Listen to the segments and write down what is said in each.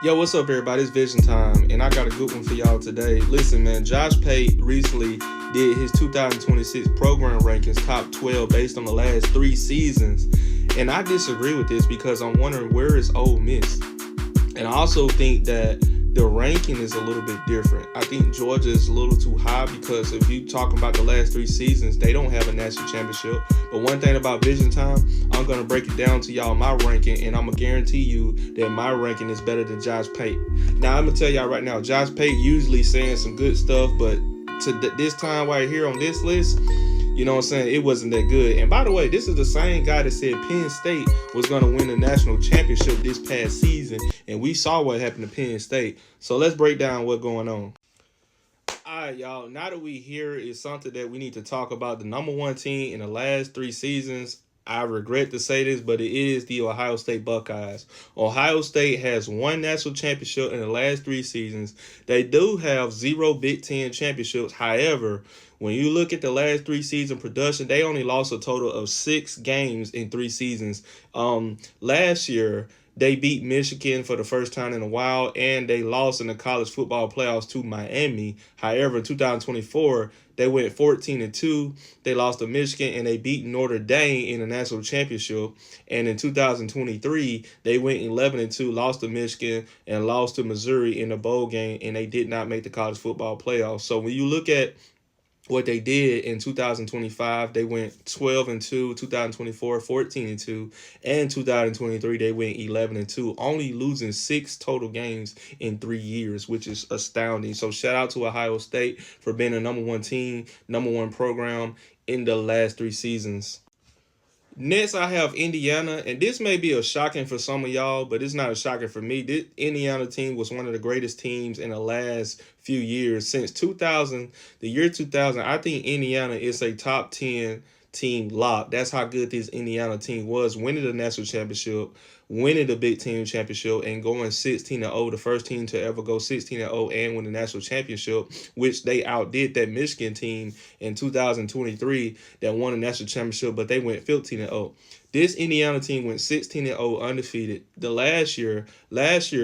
Yo, what's up, everybody? It's Vision Time, and I got a good one for y'all today. Listen, man, Josh PATE recently did his 2026 program rankings top 12 based on the last 3 seasons, and I disagree with this because I'm wondering where is Ole Miss. And I also think that the ranking is a little bit different. I think Georgia is a little too high because if you talking about the last 3 seasons, they don't have a national championship. But one thing about Vision Time, I'm gonna break it down to y'all my ranking, and I'm gonna guarantee you that my ranking is better than Josh PATE. Now I'm gonna tell y'all right now, Josh PATE usually saying some good stuff, but to this time right here on this list, you know what I'm saying, it wasn't that good. And by the way, this is the same guy that said Penn State was going to win the national championship this past season, and we saw what happened to Penn State. So let's break down what's going on. All right, y'all. Now that we here is something that we need to talk about. The number one team in the last 3 seasons. I regret to say this, but it is the Ohio State Buckeyes. Ohio State has one national championship in the last 3 seasons. They do have 0 Big Ten championships. However, when you look at the last 3 season production, they only lost a total of 6 games in 3 seasons. Last year, they beat Michigan for the first time in a while, and they lost in the college football playoffs to Miami. However, in 2024, they went 14-2. They lost to Michigan, and they beat Notre Dame in the national championship. And in 2023, they went 11-2, lost to Michigan, and lost to Missouri in the bowl game, and they did not make the college football playoffs. So when you look at what they did in 2025, they went 12-2, 2024 14-2, and 2023 they went 11-2, only losing 6 total games in 3 years, which is astounding. So shout out to Ohio State for being a number one team, number one program in the last 3 seasons. Next, I have Indiana, and this may be a shocking for some of y'all, but it's not a shocking for me. This Indiana team was one of the greatest teams in the last few years. Since 2000, the year 2000, I think Indiana is a top 10 team lock. That's how good this Indiana team was, winning the national championship, winning the Big Ten championship, and going 16-0, the first team to ever go 16-0 and win the national championship, which they outdid that Michigan team in 2023 that won the national championship, but they went 15-0. This Indiana team went 16-0 undefeated. The last year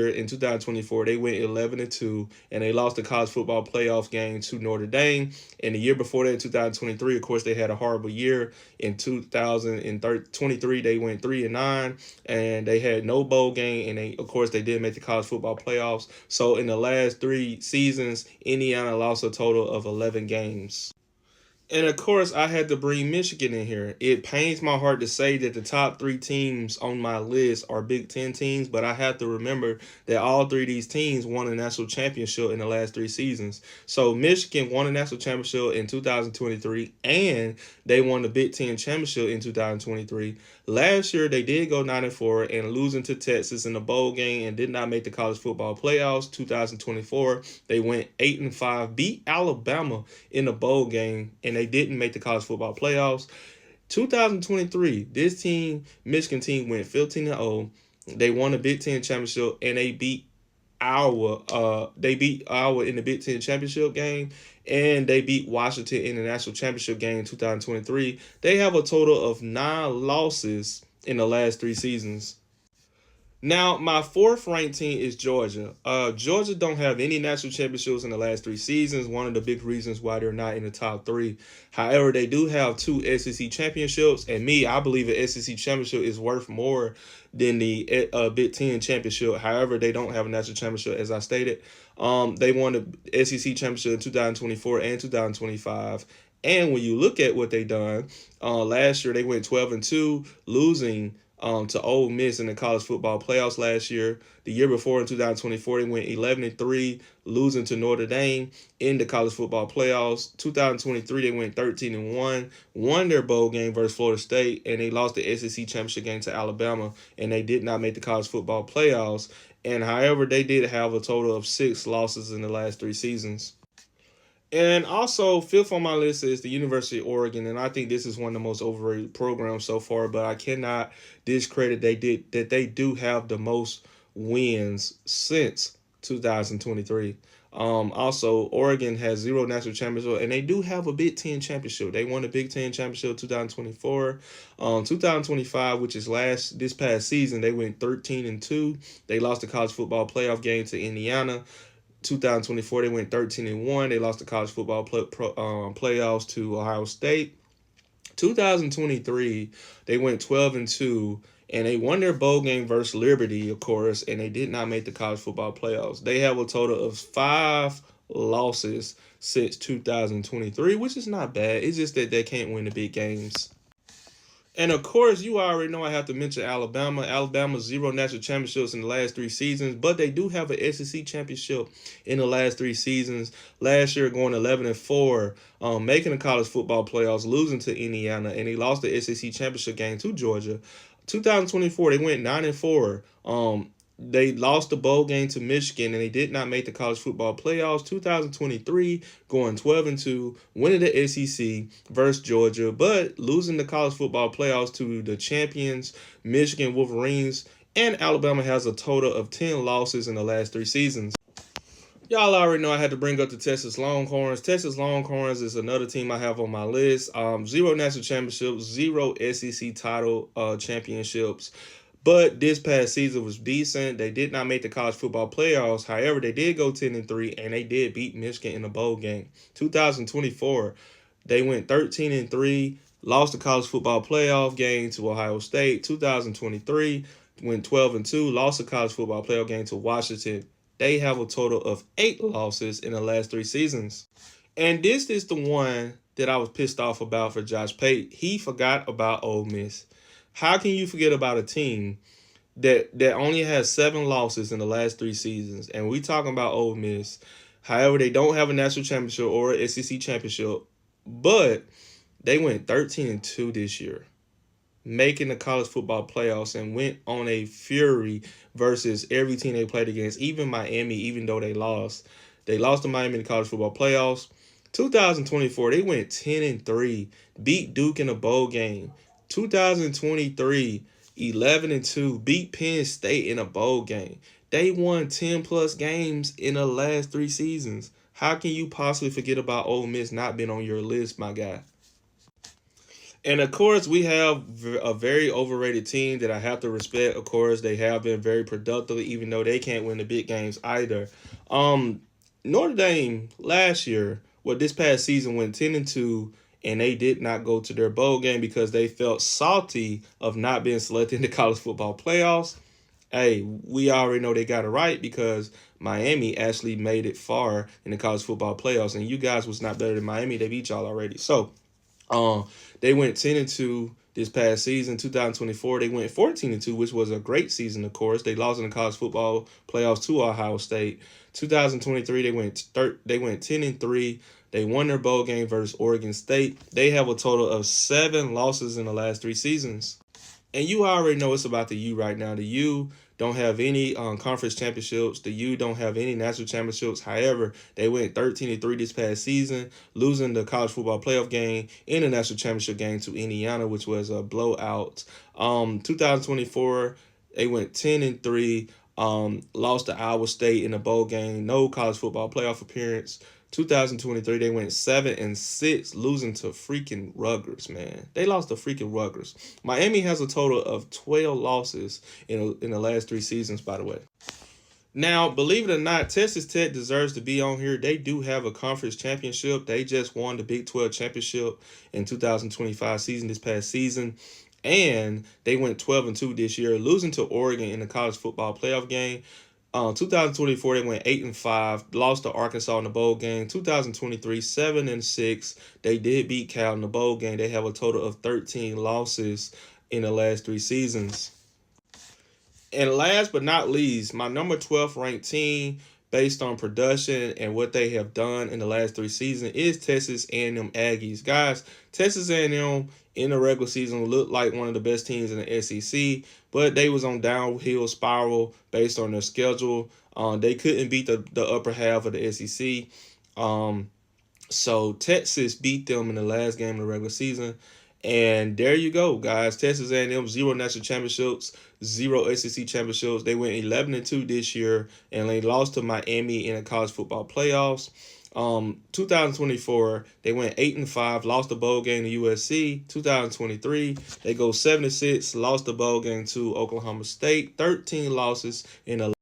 in 2024, they went 11-2, and they lost the college football playoff game to Notre Dame. And the year before that, in 2023, of course, they had a horrible year. In 2023, they went 3-9, and they had no bowl game. And of course, they did make the college football playoffs. So in the last 3 seasons, Indiana lost a total of 11 games. And of course, I had to bring Michigan in here. It pains my heart to say that the top 3 teams on my list are Big Ten teams, but I have to remember that all 3 of these teams won a national championship in the last 3 seasons. So Michigan won a national championship in 2023, and they won the Big Ten championship in 2023. Last year, they did go 9-4 and losing to Texas in the bowl game and did not make the college football playoffs. 2024, they went 8-5, beat Alabama in the bowl game, and they didn't make the college football playoffs. 2023, this team, Michigan team, went 15-0. They won the Big Ten championship, and they beat Iowa in the Big Ten championship game, and they beat Washington in the national championship game in 2023. They have a total of 9 losses in the last 3 seasons. Now, my fourth ranked team is Georgia. Georgia don't have any national championships in the last 3 seasons. One of the big reasons why they're not in the top 3. However, they do have 2 SEC championships, and I believe an SEC championship is worth more than the Big Ten championship. However, they don't have a national championship, as I stated. They won the SEC championship in 2024 and 2025. And when you look at what they done, last year they went 12-2, losing to Ole Miss in the college football playoffs last year. The year before, in 2024, they went 11-3, losing to Notre Dame in the college football playoffs. 2023, they went 13-1, won their bowl game versus Florida State, and they lost the SEC championship game to Alabama, and they did not make the college football playoffs. And however, they did have a total of 6 losses in the last 3 seasons. And also, fifth on my list is the University of Oregon, and I think this is one of the most overrated programs so far. But I cannot discredit they do have the most wins since 2023. Also, Oregon has 0 national championship, and they do have a Big Ten championship. They won the Big Ten championship 2024. 2025, which is this past season, they went 13-2. They lost the college football playoff game to Indiana. 2024, they went 13-1. They lost the college football playoffs to Ohio State. 2023, they went 12-2, and they won their bowl game versus Liberty, of course, and they did not make the college football playoffs. They have a total of 5 losses since 2023, which is not bad. It's just that they can't win the big games. And of course, you already know I have to mention Alabama. Alabama's 0 national championships in the last 3 seasons, but they do have an SEC championship in the last 3 seasons. Last year, going 11-4, making the college football playoffs, losing to Indiana, and they lost the SEC championship game to Georgia. 2024, they went 9-4. They lost the bowl game to Michigan, and they did not make the college football playoffs. 2023, going 12-2, winning the SEC versus Georgia, but losing the college football playoffs to the champions, Michigan Wolverines, and Alabama has a total of 10 losses in the last 3 seasons. Y'all already know I had to bring up the Texas Longhorns. Texas Longhorns is another team I have on my list. 0 national championships, 0 SEC title championships. But this past season was decent. They did not make the college football playoffs. However, they did go 10-3, and they did beat Michigan in the bowl game. 2024, they went 13-3, lost the college football playoff game to Ohio State. 2023, went 12-2, lost the college football playoff game to Washington. They have a total of 8 losses in the last 3 seasons. And this is the one that I was pissed off about for Josh Pate. He forgot about Ole Miss. How can you forget about a team that only has 7 losses in the last 3 seasons? And we talking about Ole Miss. However, they don't have a national championship or a SEC championship, but they went 13-2 this year, making the college football playoffs, and went on a fury versus every team they played against, even Miami, even though they lost. They lost to Miami in the college football playoffs. 2024, they went 10-3, beat Duke in a bowl game. 2023, 11-2, beat Penn State in a bowl game. They won 10-plus games in the last 3 seasons. How can you possibly forget about Ole Miss not being on your list, my guy? And, of course, we have a very overrated team that I have to respect. Of course, they have been very productive, even though they can't win the big games either. Notre Dame last year, this past season, went 10-2, and they did not go to their bowl game because they felt salty of not being selected in the college football playoffs. Hey, we already know they got it right because Miami actually made it far in the college football playoffs, and you guys was not better than Miami. They beat y'all already. So, they went 10-2 this past season. 2024, they went 14-2, which was a great season, of course. They lost in the college football playoffs to Ohio State. 2023, they went 10-3. They won their bowl game versus Oregon State. They have a total of 7 losses in the last 3 seasons. And you already know it's about the U right now. The U don't have any conference championships. The U don't have any national championships. However, they went 13-3 this past season, losing the college football playoff game in the national championship game to Indiana, which was a blowout. 2024, they went 10-3, lost to Iowa State in the bowl game, no college football playoff appearance. 2023, they went 7-6, losing to freaking Rutgers, man. They lost to freaking Rutgers. Miami has a total of 12 losses in the last 3 seasons, by the way. Now, believe it or not, Texas Tech deserves to be on here. They do have a conference championship. They just won the Big 12 championship in 2025 season, this past season. And they went 12-2 this year, losing to Oregon in the college football playoff game. 2024, they went 8-5, lost to Arkansas in the bowl game. 2023, 7-6. They did beat Cal in the bowl game. They have a total of 13 losses in the last 3 seasons. And last but not least, my number 12 ranked team, based on production and what they have done in the last 3 seasons, is Texas A&M Aggies. Guys, Texas A&M in the regular season looked like one of the best teams in the SEC, but they was on downhill spiral based on their schedule. They couldn't beat the upper half of the SEC. So Texas beat them in the last game of the regular season. And there you go, guys. Texas A&M, 0 national championships, 0 SEC championships. They went 11-2 this year, and they lost to Miami in the college football playoffs. 2024, they went 8-5, lost the bowl game to USC. 2023, they go 7-6, lost the bowl game to Oklahoma State. 13 losses in the